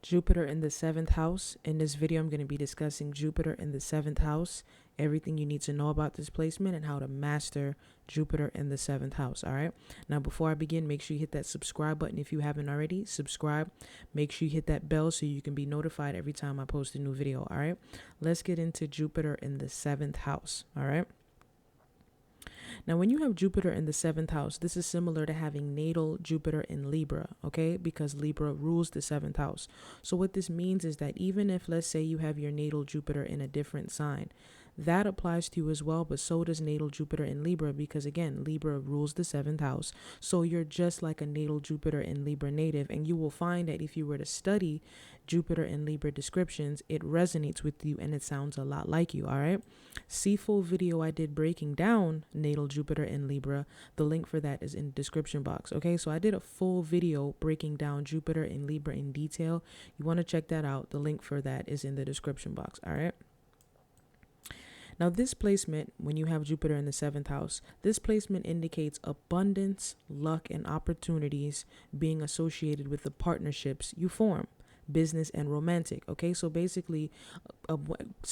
Jupiter in the 7th house. In this video, I'm going to be discussing Jupiter in the 7th house, everything you need to know about this placement and how to master Jupiter in the 7th house. All right. Now, before I begin, make sure you hit that subscribe button if you haven't already. Subscribe. Make sure you hit that bell so you can be notified every time I post a new video. All right. Let's get into Jupiter in the 7th house. All right. Now, when you have Jupiter in the 7th house, this is similar to having natal Jupiter in Libra, okay? Because Libra rules the 7th house. So what this means is that even if, let's say, you have your natal Jupiter in a different sign, that applies to you as well, but so does natal Jupiter in Libra because, again, Libra rules the 7th house. So you're just like a natal Jupiter in Libra native, and you will find that if you were to study Jupiter in Libra descriptions, it resonates with you and it sounds a lot like you, all right? See full video I did breaking down natal Jupiter in Libra. The link for that is in the description box, okay? So I did a full video breaking down Jupiter in Libra in detail. You want to check that out. The link for that is in the description box, all right? Now, this placement, when you have Jupiter in the 7th house, this placement indicates abundance, luck, and opportunities being associated with the partnerships you form, business and romantic. Okay, so basically,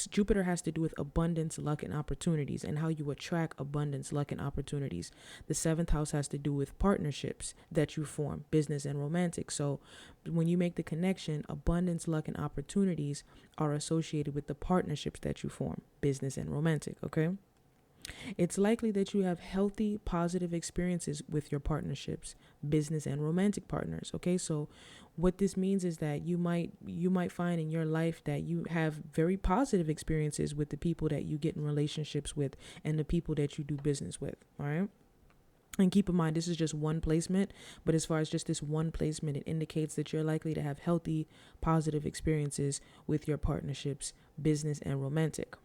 Jupiter has to do with abundance, luck, and opportunities and how you attract abundance, luck, and opportunities. The 7th house has to do with partnerships that you form, business and romantic. So when you make the connection, abundance, luck, and opportunities are associated with the partnerships that you form, business and romantic. Okay. It's likely that you have healthy, positive experiences with your partnerships, business and romantic partners. Okay, so what this means is that you might find in your life that you have very positive experiences with the people that you get in relationships with and the people that you do business with. All right. And keep in mind, this is just one placement, but as far as just this one placement, it indicates that you're likely to have healthy, positive experiences with your partnerships, business and romantic.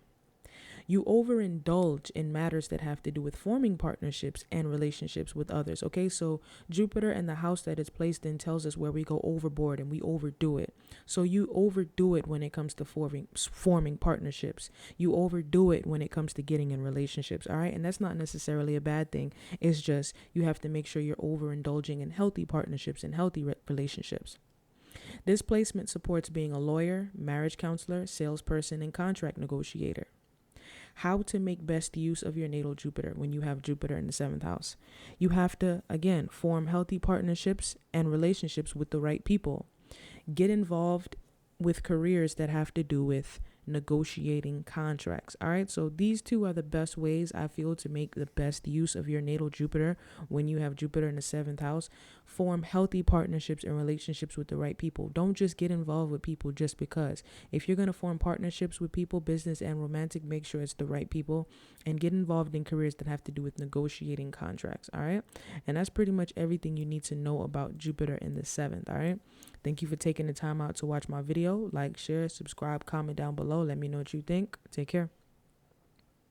You overindulge in matters that have to do with forming partnerships and relationships with others. Okay, so Jupiter and the house that it's placed in tells us where we go overboard and we overdo it. So you overdo it when it comes to forming partnerships. You overdo it when it comes to getting in relationships. All right, and that's not necessarily a bad thing. It's just you have to make sure you're overindulging in healthy partnerships and healthy relationships. This placement supports being a lawyer, marriage counselor, salesperson, and contract negotiator. How to make best use of your natal Jupiter when you have Jupiter in the 7th house. You have to, again, form healthy partnerships and relationships with the right people. Get involved with careers that have to do with negotiating contracts. All right, so these two are the best ways I feel to make the best use of your natal Jupiter when you have Jupiter in the 7th house. Form healthy partnerships and relationships with the right people. Don't just get involved with people just because. If you're going to form partnerships with people, business and romantic, make sure it's the right people and get involved in careers that have to do with negotiating contracts. All right, and that's pretty much everything you need to know about Jupiter in the 7th. All right, thank you for taking the time out to watch my video. Like, share, subscribe, comment down below. Let me know what you think. Take care.